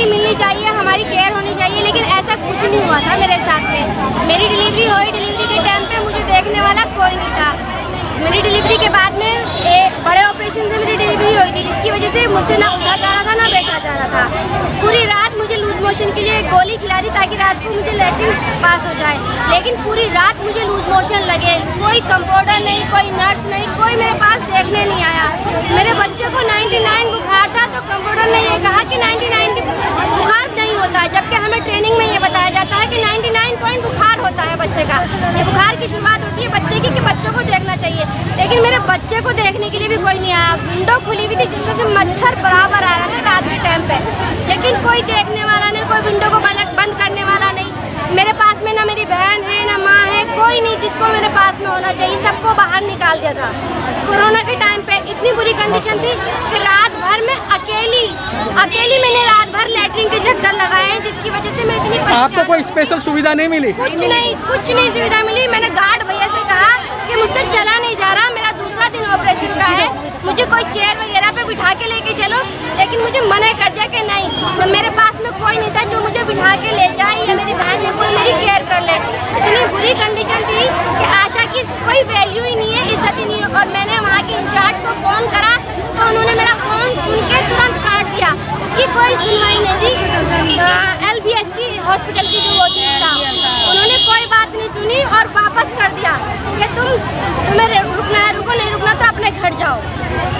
Facility मिलनी चाहिए, हमारी केयर होनी चाहिए, लेकिन ऐसा कुछ नहीं हुआ था मेरे साथ में। मेरी डिलीवरी हुई, डिलीवरी के टाइम पे मुझे देखने वाला कोई नहीं था। मेरी डिलीवरी के बाद में एक बड़े ऑपरेशन से मेरी डिलीवरी हुई थी, जिसकी वजह से मुझसे ना उठा जा रहा था ना बैठा जा रहा था। पूरी रात मुझे लूज मोशन के लिए गोली खिला दी ताकि रात को मुझे लैट्रिन पास हो जाए, लेकिन पूरी रात मुझे लूज मोशन लगे। कोई कंपाउंडर नहीं, कोई नर्स नहीं, कोई मेरे पास देखने नहीं आया। मेरे बच्चे को 99 बुखार था, तो कंपाउंडर ने ये कहा कि 99 बुखार नहीं होता है, जबकि हमें ट्रेनिंग में ये बताया जाता है कि 99 पॉइंट बुखार होता है बच्चे का। ये बुखार की शुरुआत होती है बच्चे की, कि बच्चों को देखना चाहिए, लेकिन मेरे बच्चे को देखने के लिए भी कोई नहीं आया। विंडो खुली हुई थी जिसमें से मच्छर बराबर आ रहा था रात के टाइम पे, लेकिन कोई देखने वाला नहीं, कोई विंडो को बंद करने वाला नहीं। मेरे पास में ना मेरी बहन है ना माँ है, कोई नहीं जिसको मेरे पास में होना चाहिए, सबको बाहर निकाल दिया था। कोरोना के टाइम पे इतनी बुरी कंडीशन थी कि रात भर में अकेली मैंने रात भर लैट्रिन के चक्कर लगाए हैं, जिसकी वजह से मैं इतनी परेशान। आपको कोई स्पेशल सुविधा नहीं मिली? कुछ नहीं सुविधा मिली। मैंने गार्ड भैया से कहा कि मुझसे चला नहीं जा रहा, मेरा दूसरा दिन ऑपरेशन का है, मुझे कोई चेयर वगैरह पे बिठा के लेके चलो, लेकिन मुझे मना कर दिया कि नहीं, मेरे पास में कोई नहीं था जो मुझे बिठा के ले जाए या मेरी बहन या कोई मेरी केयर कर ले। इतनी बुरी कंडीशन थी कि आशा की कोई वैल्यू ही नहीं है, इज्जत ही नहीं है। और मैंने वहाँ के इंचार्ज को फ़ोन करा तो उन्होंने मेरा फ़ोन सुन के तुरंत काट दिया, उसकी कोई सुनवाई नहीं थी। LBS की हॉस्पिटल की जो होती है उन्होंने कोई बात नहीं सुनी और वापस कर दिया कि तुम्हें रुकना है रुको, नहीं रुकना तो अपने घर जाओ।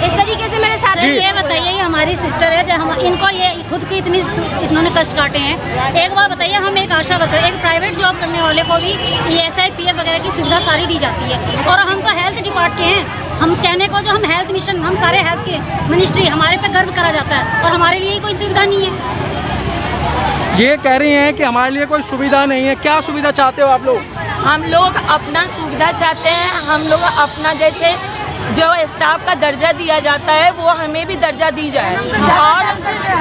इस तरीके से मेरे साथ। ये बताइए, ये हमारी सिस्टर है, जो हम इनको ये खुद की इतनी इन्होंने कष्ट काटे हैं। एक बार बताइए, हम एक आशा वर्कर, एक प्राइवेट जॉब करने वाले को भी ESI PF वगैरह की सुविधा सारी दी जाती है, और हम तो हेल्थ डिपार्ट के हैं। हम कहने को जो हम हेल्थ मिशन, हम सारे हेल्थ के मिनिस्ट्री, हमारे पे गर्व करा जाता है, और हमारे लिए कोई सुविधा नहीं है। ये कह रही हैं कि हमारे लिए कोई सुविधा नहीं है। क्या सुविधा चाहते हो आप लोग? हम लोग अपना सुविधा चाहते हैं। हम लोग अपना, जैसे जो स्टाफ का दर्जा दिया जाता है वो हमें भी दर्जा दी जाए,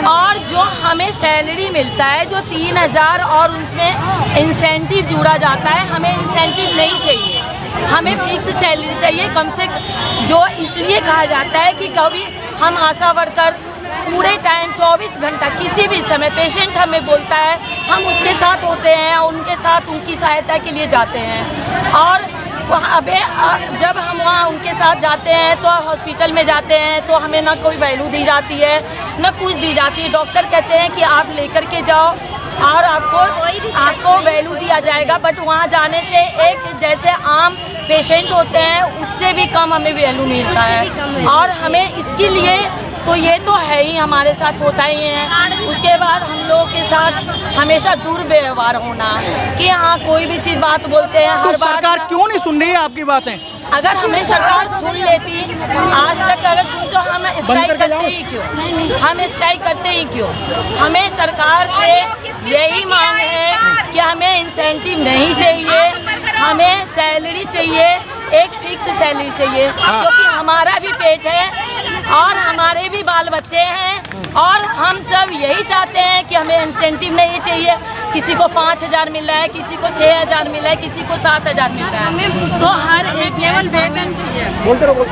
और जो हमें सैलरी मिलता है जो 3000 और उसमें इंसेंटिव जुड़ा जाता है, हमें इंसेंटिव नहीं चाहिए, हमें फिक्स सैलरी चाहिए कम से। जो इसलिए कहा जाता है कि कभी हम आशा वर्कर पूरे टाइम 24 घंटा किसी भी समय पेशेंट हमें बोलता है, हम उसके साथ होते हैं, उनके साथ उनकी सहायता के लिए जाते हैं। और वहाँ जब हम वहाँ उनके साथ जाते हैं तो हॉस्पिटल में जाते हैं तो हमें ना कोई वैल्यू दी जाती है ना कुछ दी जाती है। डॉक्टर कहते हैं कि आप लेकर के जाओ और आपको वैल्यू दिया जाएगा, बट वहाँ जाने से एक जैसे आम पेशेंट होते हैं उससे भी कम हमें वैल्यू मिलता है। और हमें इसके लिए तो ये तो है ही, हमारे साथ होता ही है। उसके बाद हम लोगों के साथ हमेशा दुर्व्यवहार होना, कि हाँ कोई भी चीज़ बात बोलते हैं तो हर बार। सरकार क्यों नहीं सुन रही है आपकी बातें? अगर हमें सरकार सुन लेती आज तक, अगर सुन तो हम स्ट्राइक करते ही क्यों? हम स्ट्राइक करते ही क्यों? हमें सरकार से यही मांग है कि हमें इंसेंटिव नहीं चाहिए, हमें सैलरी चाहिए, एक फिक्स सैलरी चाहिए, क्योंकि हमारा भी पेट है और हमारे भी बाल बच्चे हैं, और हम सब यही चाहते हैं कि हमें इंसेंटिव नहीं चाहिए। किसी को 5000 मिल रहा है, किसी को 6000 मिल रहा है, किसी को 7000 मिल रहा है, तो हर एक केवल वेतन बोलते रहो।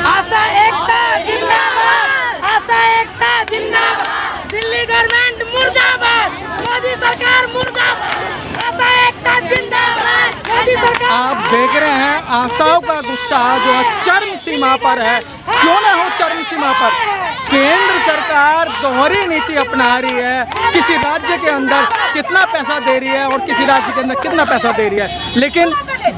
आशा एकता जिंदाबाद, आशा एकता जिंदाबाद, दिल्ली गवर्नमेंट मुर्दाबाद, मोदी सरकार मुर्दाबाद, आशा एकता जिंदाबाद, मोदी सरकार। आप देख रहे हैं आशाओं का गुस्सा जो है चरम सीमा पर है। क्यों ना हो चरम सीमा पर? केंद्र सरकार दोहरी नीति अपना रही है, किसी राज्य के अंदर कितना पैसा दे रही है और किसी राज्य के अंदर कितना पैसा दे रही है, लेकिन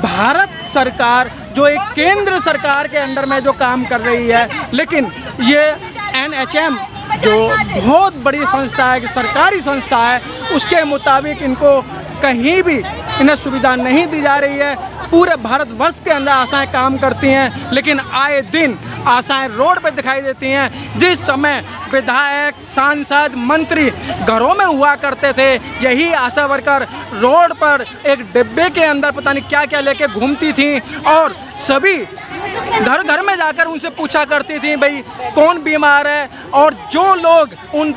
भारत सरकार जो एक केंद्र सरकार के अंडर में जो काम कर रही है, लेकिन ये NHM जो बहुत बड़ी संस्था है, कि सरकारी संस्था है, उसके मुताबिक इनको कहीं भी इन्हें सुविधा नहीं दी जा रही है। पूरे भारतवर्ष के अंदर आशाएं काम करती हैं, लेकिन आए दिन आशाएं रोड पर दिखाई देती हैं। जिस समय विधायक, सांसद, मंत्री घरों में हुआ करते थे, यही आशा वर्कर रोड पर एक डिब्बे के अंदर पता नहीं क्या क्या लेके घूमती थी, और सभी घर घर में जाकर उनसे पूछा करती थी भाई कौन बीमार है, और जो लोग उन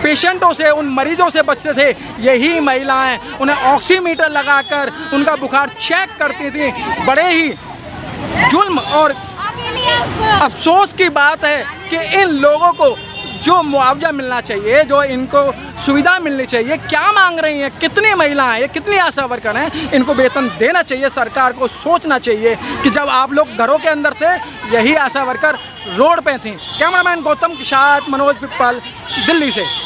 पेशेंटों से, उन मरीजों से बचते थे, यही महिलाएं उन्हें ऑक्सीमीटर लगाकर उनका बुखार चेक करती थी। बड़े ही जुल्म और अफसोस की बात है कि इन लोगों को जो मुआवजा मिलना चाहिए, जो इनको सुविधा मिलनी चाहिए, क्या मांग रही हैं, कितनी महिलाएं हैं, कितनी आशा वर्कर हैं, इनको वेतन देना चाहिए। सरकार को सोचना चाहिए कि जब आप लोग घरों के अंदर थे, यही आशा वर्कर रोड पे थी। कैमरामैन गौतम के साथ मनोज पिप्पल, दिल्ली से।